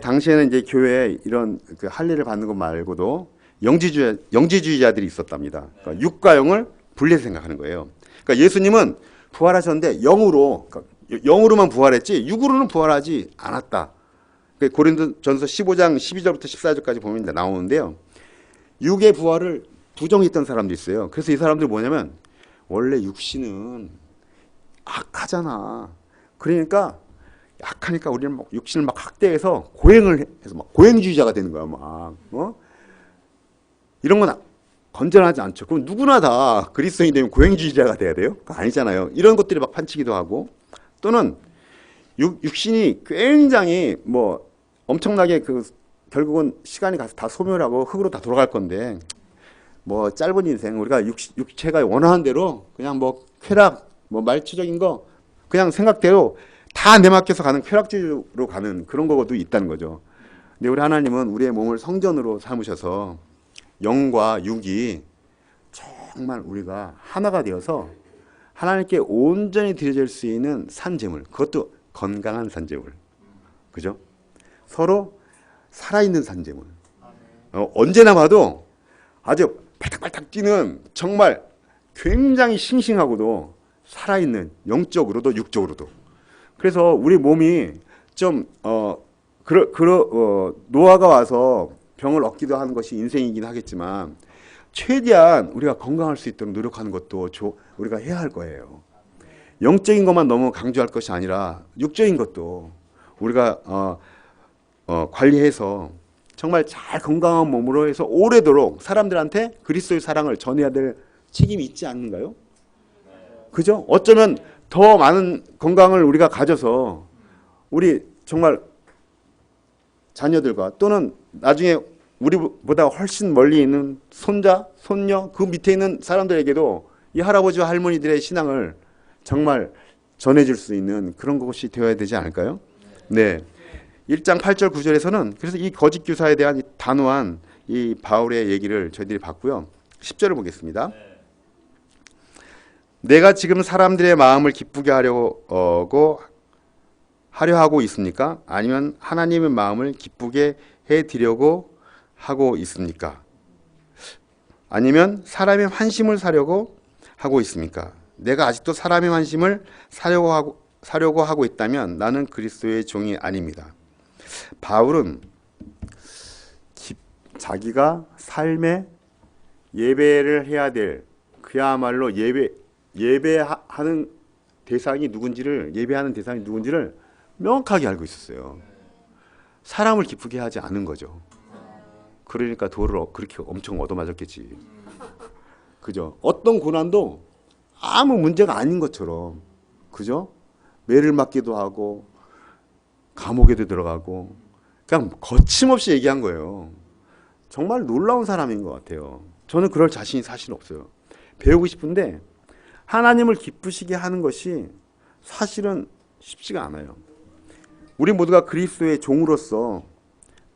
당시에는 이제 교회에 이런 그 할례를 받는 것 말고도 영지주의자들이 있었답니다. 그러니까 육과 영을 분리해서 생각하는 거예요. 그러니까 예수님은 부활하셨는데 영으로만 부활했지 육으로는 부활하지 않았다. 고린도전서 15장 12절부터 14절까지 보면 나오는데요. 육의 부활을 부정했던 사람도 있어요. 그래서 이 사람들이 뭐냐면, 원래 육신은 악하잖아. 그러니까 약하니까 우리는 막 육신을 막 학대해서 고행을 해서 막 고행주의자가 되는 거야. 막 이런 건 건전하지 않죠. 그럼 누구나 다 그리스도인이 되면 고행주의자가 돼야 돼요? 아니잖아요. 이런 것들이 막 판치기도 하고, 또는 육신이 굉장히 뭐 엄청나게 결국은 시간이 가서 다 소멸하고 흙으로 다 돌아갈 건데, 뭐 짧은 인생 우리가 육체가 원하는 대로 그냥 뭐 쾌락, 뭐 말초적인 거 그냥 생각대로 다 내맡겨서 가는 쾌락주의로 가는 그런 거도 있다는 거죠. 근데 우리 하나님은 우리의 몸을 성전으로 삼으셔서 영과 육이 정말 우리가 하나가 되어서 하나님께 온전히 드려질 수 있는 산재물, 그것도 건강한 산재물, 그죠? 서로 살아있는 산재물. 언제나 봐도 아주 발탁발탁 뛰는, 정말 굉장히 싱싱하고도 살아있는, 영적으로도 육적으로도. 그래서 우리 몸이 좀 노화가 와서 병을 얻기도 하는 것이 인생이긴 하겠지만, 최대한 우리가 건강할 수 있도록 노력하는 것도 우리가 해야 할 거예요. 영적인 것만 너무 강조할 것이 아니라 육적인 것도 우리가 관리해서 정말 잘 건강한 몸으로 해서 오래도록 사람들한테 그리스도의 사랑을 전해야 될 책임이 있지 않는가요? 그죠? 어쩌면 더 많은 건강을 우리가 가져서 우리 정말 자녀들과, 또는 나중에 우리보다 훨씬 멀리 있는 손자, 손녀, 그 밑에 있는 사람들에게도 이 할아버지와 할머니들의 신앙을 정말 전해줄 수 있는 그런 것이 되어야 되지 않을까요? 네. 1장 8절 9절에서는 그래서 이 거짓 교사에 대한 이 단호한 이 바울의 얘기를 저희들이 봤고요. 10절을 보겠습니다. 내가 지금 사람들의 마음을 기쁘게 하려 하고 있습니까? 아니면 하나님의 마음을 기쁘게 해드리려고 하고 있습니까? 아니면 사람의 환심을 사려고 하고 있습니까? 내가 아직도 사람의 환심을 사려고 하고 있다면 나는 그리스도의 종이 아닙니다. 바울은 자기가 삶에 예배를 해야 될, 그야말로 예배하는 대상이 누군지를 명확하게 알고 있었어요. 사람을 기쁘게 하지 않은 거죠. 그러니까 돌을 그렇게 엄청 얻어맞았겠지. 그죠? 어떤 고난도 아무 문제가 아닌 것처럼, 그죠? 매를 맞기도 하고 감옥에도 들어가고 그냥 거침없이 얘기한 거예요. 정말 놀라운 사람인 것 같아요. 저는 그럴 자신이 사실 없어요. 배우고 싶은데 하나님을 기쁘시게 하는 것이 사실은 쉽지가 않아요. 우리 모두가 그리스도의 종으로서,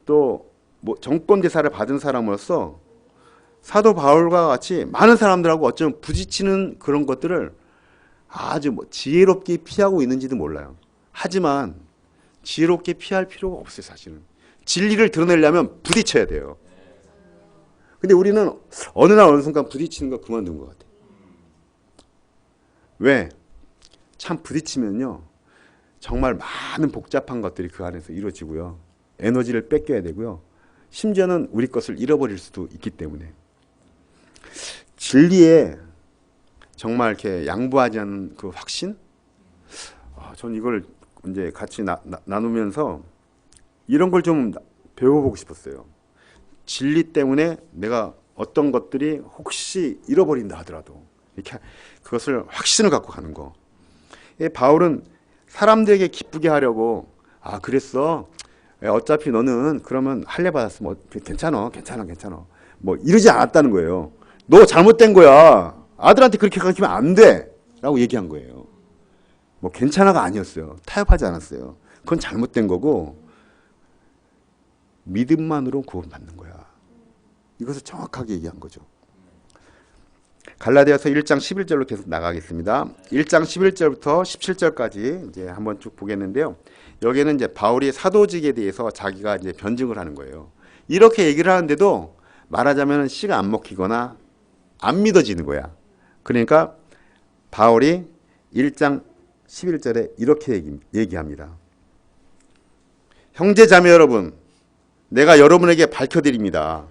또 뭐 정권 대사를 받은 사람으로서 사도 바울과 같이 많은 사람들하고 어쩌면 부딪히는 그런 것들을 아주 지혜롭게 피하고 있는지도 몰라요. 하지만 지혜롭게 피할 필요가 없어요. 사실은 진리를 드러내려면 부딪혀야 돼요. 근데 우리는 어느 날 어느 순간 부딪히는 거 그만둔 것 같아요. 왜? 참 부딪히면요, 정말 많은 복잡한 것들이 그 안에서 이루어지고요, 에너지를 뺏겨야 되고요, 심지어는 우리 것을 잃어버릴 수도 있기 때문에 진리에 정말 이렇게 양보하지 않는 그 확신? 전 이걸 이제 같이 나누면서 이런 걸 좀 배워보고 싶었어요. 진리 때문에 내가 어떤 것들이 혹시 잃어버린다 하더라도 이렇게 그것을 확신을 갖고 가는 거. 바울은 사람들에게 기쁘게 하려고 그랬어. 어차피 너는 그러면 할례 받았으면 괜찮아. 뭐 이러지 않았다는 거예요. 너 잘못된 거야. 아들한테 그렇게 가르치면 안 돼. 라고 얘기한 거예요. 뭐 괜찮아가 아니었어요. 타협하지 않았어요. 그건 잘못된 거고 믿음만으로 구원받는 거야. 이것을 정확하게 얘기한 거죠. 갈라디아서 1장 11절로 계속 나가겠습니다. 1장 11절부터 17절까지 이제 한번 쭉 보겠는데요. 여기는 이제 바울이 사도직에 대해서 자기가 이제 변증을 하는 거예요. 이렇게 얘기를 하는데도 말하자면 씨가 안 먹히거나 안 믿어지는 거야. 그러니까 바울이 1장 11절에 이렇게 얘기합니다. 형제 자매 여러분, 내가 여러분에게 밝혀드립니다.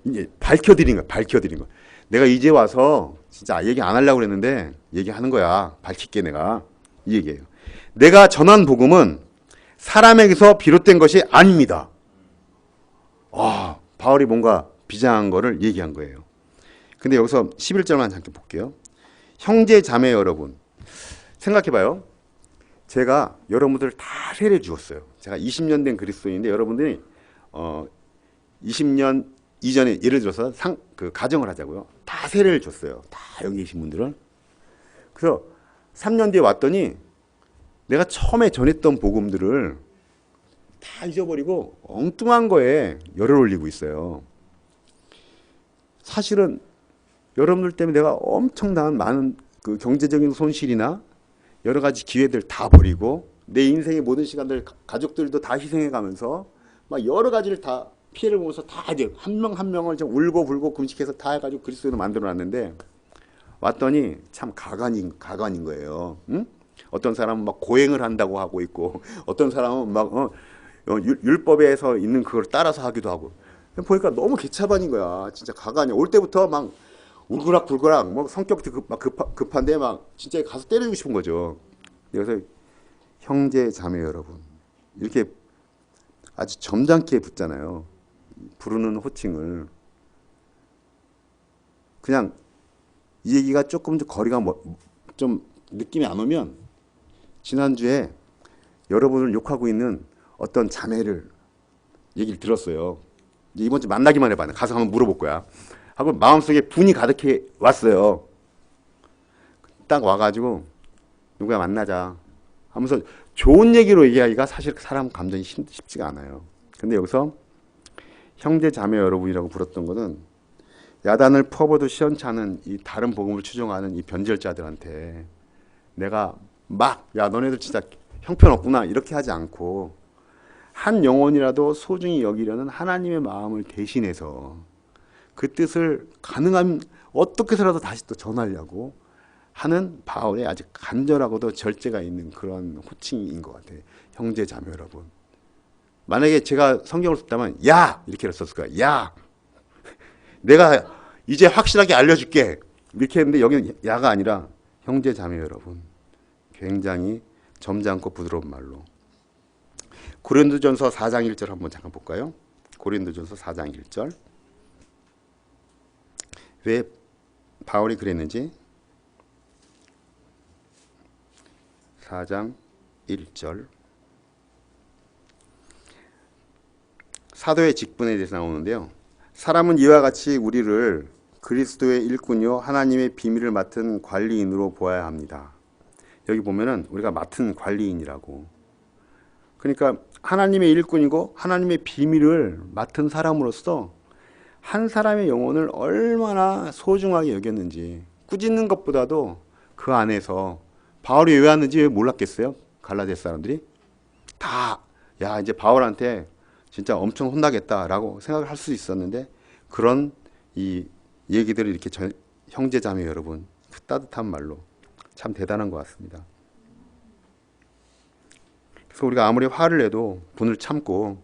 이제 밝혀드린 거. 내가 이제 와서 진짜 얘기 안 하려고 그랬는데 얘기하는 거야. 밝힐게 내가. 이 얘기예요. 내가 전한 복음은 사람에게서 비롯된 것이 아닙니다. 바울이 뭔가 비장한 거를 얘기한 거예요. 근데 여기서 11절만 잠깐 볼게요. 형제 자매 여러분, 생각해봐요. 제가 여러분들 다 세례 주었어요. 제가 20년 된 그리스도인인데 여러분들이 20년 이전에 예를 들어서 그 가정을 하자고요. 다 세례를 줬어요. 다 여기 계신 분들은. 그래서 3년 뒤에 왔더니 내가 처음에 전했던 복음들을 다 잊어버리고 엉뚱한 거에 열을 올리고 있어요. 사실은 여러분들 때문에 내가 엄청난 많은 그 경제적인 손실이나 여러 가지 기회들 다 버리고 내 인생의 모든 시간들 가족들도 다 희생해가면서 막 여러 가지를 다 피해를 보면서 다 이제 한 명 한 명을 좀 울고 불고 금식해서 다 해가지고 그리스도인을 만들어놨는데 왔더니 참 가관인 거예요. 응? 어떤 사람은 막 고행을 한다고 하고 있고 어떤 사람은 막 율법에서 있는 그걸 따라서 하기도 하고 보니까 너무 개차반인 거야. 진짜 가관이야. 올 때부터 막 울그락불그락 뭐 성격도 막 급한데 막 진짜 가서 때리고 싶은 거죠. 그래서 형제 자매 여러분 이렇게 아주 점잖게 붙잖아요. 부르는 호칭을. 그냥 이 얘기가 조금 거리가 좀 느낌이 안 오면 지난주에 여러분을 욕하고 있는 어떤 자매를 얘기를 들었어요. 이번 주 만나기만 해봐. 가서 한번 물어볼 거야. 하고 마음속에 분이 가득해 왔어요. 딱 와가지고 누구야 만나자 하면서 좋은 얘기로 얘기하기가 사실 사람 감정이 쉽지가 않아요. 근데 여기서 형제 자매 여러분이라고 불렀던 거는 야단을 퍼봐도 시원치 않은 이 다른 복음을 추종하는 이 변절자들한테 내가 막 야 너네들 진짜 형편없구나 이렇게 하지 않고 한 영혼이라도 소중히 여기려는 하나님의 마음을 대신해서 그 뜻을 가능한 어떻게 해서라도 다시 또 전하려고 하는 바울의 아주 간절하고도 절제가 있는 그런 호칭인 것 같아요. 형제 자매 여러분. 만약에 제가 성경을 썼다면 야 이렇게 썼을 거야. 야 내가 이제 확실하게 알려줄게 이렇게 했는데 여기는 야가 아니라 형제 자매 여러분. 굉장히 점잖고 부드러운 말로. 고린도전서 4장 1절 한번 잠깐 볼까요? 고린도전서 4장 1절. 왜 바울이 그랬는지 4장 1절. 사도의 직분에 대해서 나오는데요. 사람은 이와 같이 우리를 그리스도의 일꾼이요 하나님의 비밀을 맡은 관리인으로 보아야 합니다. 여기 보면은 우리가 맡은 관리인이라고. 그러니까 하나님의 일꾼이고 하나님의 비밀을 맡은 사람으로서 한 사람의 영혼을 얼마나 소중하게 여겼는지 꾸짖는 것보다도 그 안에서 바울이 왜 왔는지 왜 몰랐겠어요? 갈라디아 사람들이 다 야 이제 바울한테 진짜 엄청 혼나겠다라고 생각을 할 수 있었는데 그런 이 얘기들을 이렇게 형제 자매 여러분 그 따뜻한 말로 참 대단한 것 같습니다. 그래서 우리가 아무리 화를 내도 분을 참고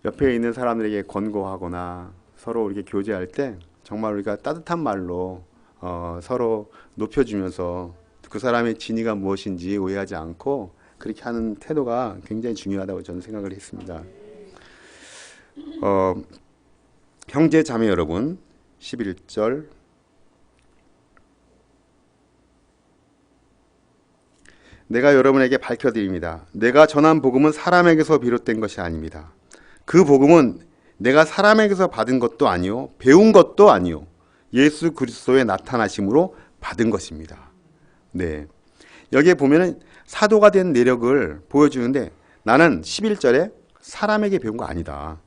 옆에 있는 사람들에게 권고하거나 서로 이렇게 교제할 때 정말 우리가 따뜻한 말로 서로 높여주면서 그 사람의 진의가 무엇인지 오해하지 않고 그렇게 하는 태도가 굉장히 중요하다고 저는 생각을 했습니다. 형제 자매 여러분, 11절 내가 여러분에게 밝혀드립니다. 내가 전한 복음은 사람에게서 비롯된 것이 아닙니다. 그 복음은 내가 사람에게서 받은 것도 아니요 배운 것도 아니요 예수 그리스도의 나타나심으로 받은 것입니다. 네, 여기에 보면은 사도가 된 내력을 보여주는데 나는 11절에 사람에게 배운 거 아니다.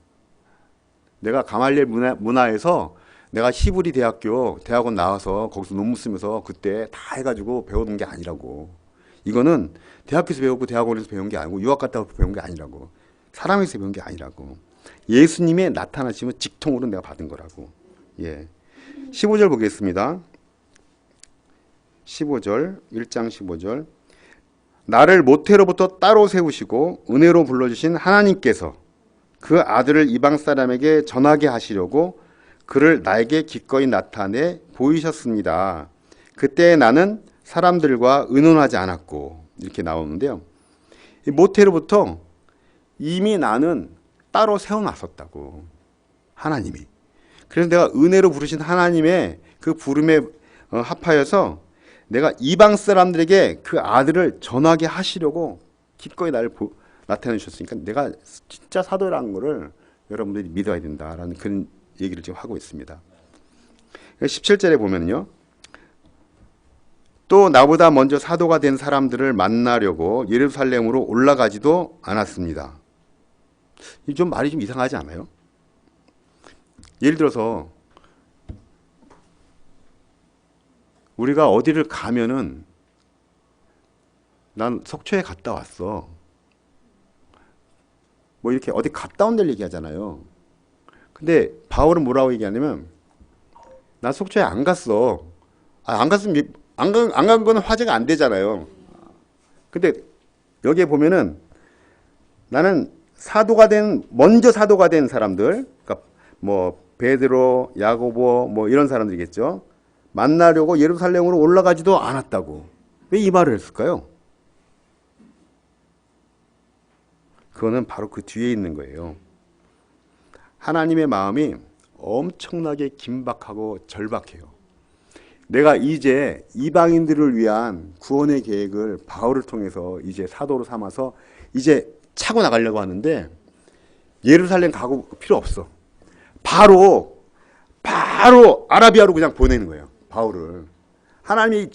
내가 가말리엘 문화에서 내가 히브리 대학원 나와서 거기서 논문 쓰면서 그때 다 해가지고 배우는 게 아니라고. 이거는 대학교에서 배우고 대학원에서 배운 게 아니고 유학 갔다 와서 배운 게 아니라고. 사람에서 배운 게 아니라고. 예수님의 나타나심은 직통으로 내가 받은 거라고. 예. 15절 보겠습니다. 15절, 1장 15절. 나를 모태로부터 따로 세우시고 은혜로 불러주신 하나님께서 그 아들을 이방 사람에게 전하게 하시려고 그를 나에게 기꺼이 나타내 보이셨습니다. 그때 나는 사람들과 의논하지 않았고 이렇게 나오는데요. 모태로부터 이미 나는 따로 세워놨었다고. 하나님이. 그래서 내가 은혜로 부르신 하나님의 그 부름에 합하여서 내가 이방 사람들에게 그 아들을 전하게 하시려고 기꺼이 나를 나타내 주셨으니까 내가 진짜 사도라는 거를 여러분들이 믿어야 된다라는 그런 얘기를 지금 하고 있습니다. 17절에 보면요. 또 나보다 먼저 사도가 된 사람들을 만나려고 예루살렘으로 올라가지도 않았습니다. 좀 말이 좀 이상하지 않아요? 예를 들어서 우리가 어디를 가면은 난 속초에 갔다 왔어. 뭐 이렇게 어디 갔다 온 데를 얘기하잖아요. 근데 바울은 뭐라고 얘기하냐면 나 속초에 안 갔어. 안 갔으면 안 간 거는 화제가 안 되잖아요. 근데 여기에 보면은 나는 먼저 사도가 된 사람들, 그러니까 뭐 베드로, 야고보 뭐 이런 사람들이겠죠. 만나려고 예루살렘으로 올라가지도 않았다고. 왜 이 말을 했을까요? 그거는 바로 그 뒤에 있는 거예요. 하나님의 마음이 엄청나게 긴박하고 절박해요. 내가 이제 이방인들을 위한 구원의 계획을 바울을 통해서 이제 사도로 삼아서 이제 차고 나가려고 하는데 예루살렘 가고 필요 없어. 바로 아라비아로 그냥 보내는 거예요. 바울을. 하나님이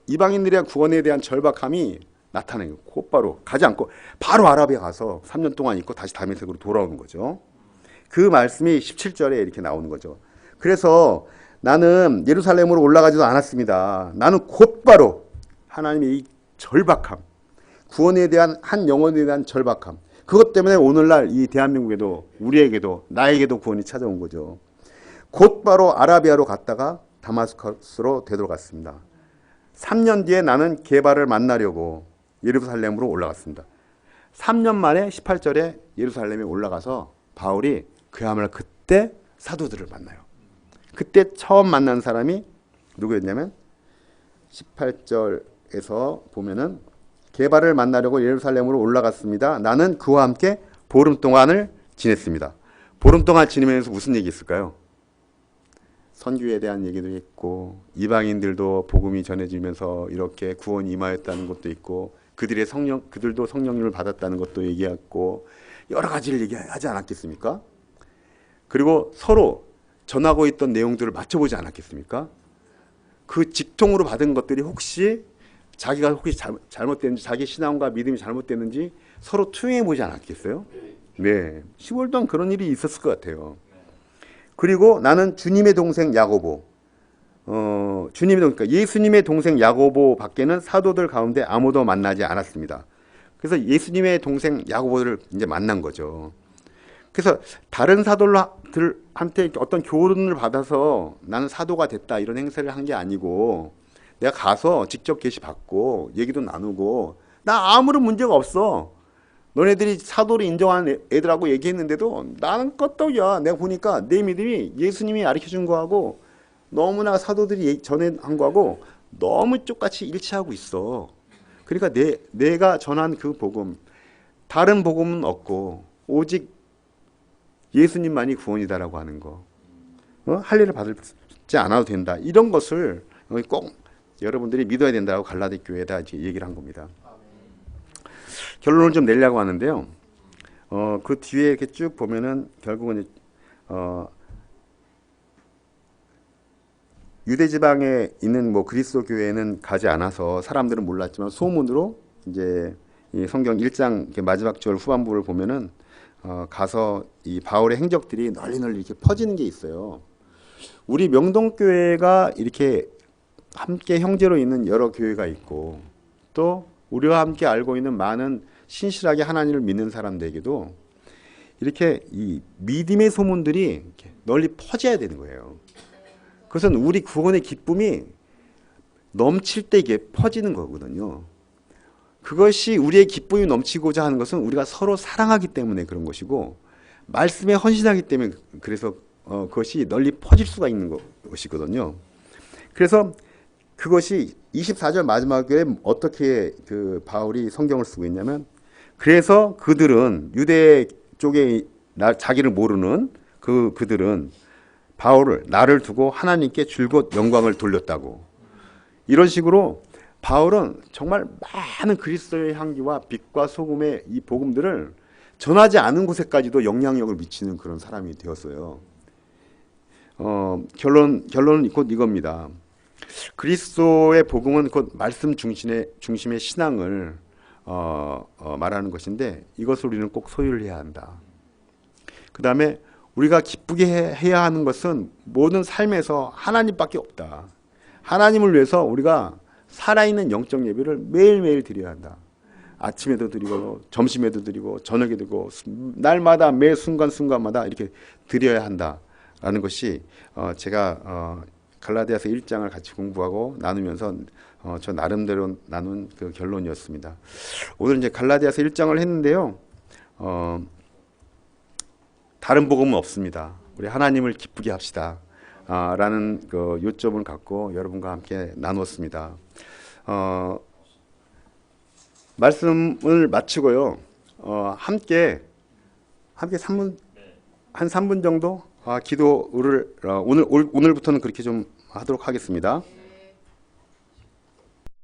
이방인들의 구원에 대한 절박함이 나타나요. 곧바로 가지 않고 바로 아라비아 가서 3년 동안 있고 다시 다메섹으로 돌아오는 거죠. 그 말씀이 17절에 이렇게 나오는 거죠. 그래서 나는 예루살렘으로 올라가지도 않았습니다. 나는 곧바로 하나님의 이 절박함, 구원에 대한 한 영혼에 대한 절박함, 그것 때문에 오늘날 이 대한민국에도 우리에게도 나에게도 구원이 찾아온 거죠. 곧바로 아라비아로 갔다가 다마스커스로 되돌아갔습니다. 3년 뒤에 나는 게바를 만나려고 예루살렘으로 올라갔습니다. 3년 만에 18절에 예루살렘에 올라가서 바울이 그야말로 그때 사도들을 만나요. 그때 처음 만난 사람이 누구였냐면 18절에서 보면은 게바를 만나려고 예루살렘으로 올라갔습니다. 나는 그와 함께 보름 동안을 지냈습니다. 보름 동안 지내면서 무슨 얘기 있을까요? 선교에 대한 얘기도 있고 이방인들도 복음이 전해지면서 이렇게 구원이 임하였다는 것도 있고 그들도 성령님을 받았다는 것도 얘기했고 여러 가지를 얘기하지 않았겠습니까? 그리고 서로 전하고 있던 내용들을 맞춰보지 않았겠습니까? 그 직통으로 받은 것들이 혹시 자기가 혹시 잘못됐는지 자기 신앙과 믿음이 잘못됐는지 서로 투영해보지 않았겠어요? 네, 10월 동안 그런 일이 있었을 것 같아요. 그리고 나는 주님의 동생 야고보, 그러니까 예수님의 동생 야고보 밖에는 사도들 가운데 아무도 만나지 않았습니다. 그래서 예수님의 동생 야고보를 이제 만난 거죠. 그래서 다른 사도들한테 어떤 교훈을 받아서 나는 사도가 됐다 이런 행세를 한 게 아니고 내가 가서 직접 계시 받고 얘기도 나누고 나 아무런 문제가 없어. 너네들이 사도를 인정하는 애들하고 얘기했는데도 나는 껐떡이야. 내가 보니까 내 믿음이 예수님이 가르쳐준 거하고 너무나 사도들이 전에 한 거하고 너무 똑같이 일치하고 있어. 그러니까 내가 전한 그 복음, 다른 복음은 없고 오직 예수님만이 구원이다라고 하는 거. 할례를 받지 않아도 된다. 이런 것을 꼭 여러분들이 믿어야 된다고 갈라디 교회에다 얘기를 한 겁니다. 결론을 좀 내려고 하는데요. 그 뒤에 이렇게 쭉 보면은 결국은 유대 지방에 있는 뭐 그리스도 교회는 가지 않아서 사람들은 몰랐지만 소문으로 이제 이 성경 1장 마지막 절 후반부를 보면은 가서 이 바울의 행적들이 널리 이렇게 퍼지는 게 있어요. 우리 명동교회가 이렇게 함께 형제로 있는 여러 교회가 있고 또 우리와 함께 알고 있는 많은 신실하게 하나님을 믿는 사람들에게도 이렇게 이 믿음의 소문들이 이렇게 널리 퍼져야 되는 거예요. 그것은 우리 구원의 기쁨이 넘칠 때 이게 퍼지는 거거든요. 그것이 우리의 기쁨이 넘치고자 하는 것은 우리가 서로 사랑하기 때문에 그런 것이고 말씀에 헌신하기 때문에 그래서 그것이 널리 퍼질 수가 있는 것이거든요. 그래서 그것이 24절 마지막에 어떻게 그 바울이 성경을 쓰고 있냐면 그래서 그들은 유대 쪽에 자기를 모르는 그들은 바울을 나를 두고 하나님께 줄곧 영광을 돌렸다고. 이런 식으로 바울은 정말 많은 그리스도의 향기와 빛과 소금의 이 복음들을 전하지 않은 곳에까지도 영향력을 미치는 그런 사람이 되었어요. 결론은 곧 이겁니다. 그리스도의 복음은 곧 말씀 중심의 신앙을 말하는 것인데 이것을 우리는 꼭 소유를 해야 한다. 그 다음에 우리가 기쁘게 해야 하는 것은 모든 삶에서 하나님밖에 없다. 하나님을 위해서 우리가 살아있는 영적 예배를 매일매일 드려야 한다. 아침에도 드리고 점심에도 드리고 저녁에 드리고 날마다 매 순간순간마다 이렇게 드려야 한다라는 것이 제가 갈라디아서 1장을 같이 공부하고 나누면서 저 나름대로 나눈 그 결론이었습니다. 오늘 이제 갈라디아서 1장을 했는데요. 다른 복음은 없습니다. 우리 하나님을 기쁘게 합시다. 라는 그 요점을 갖고 여러분과 함께 나누었습니다. 말씀을 마치고요. 함께 3분, 한 3분 정도 기도를 오늘부터는 그렇게 좀 하도록 하겠습니다.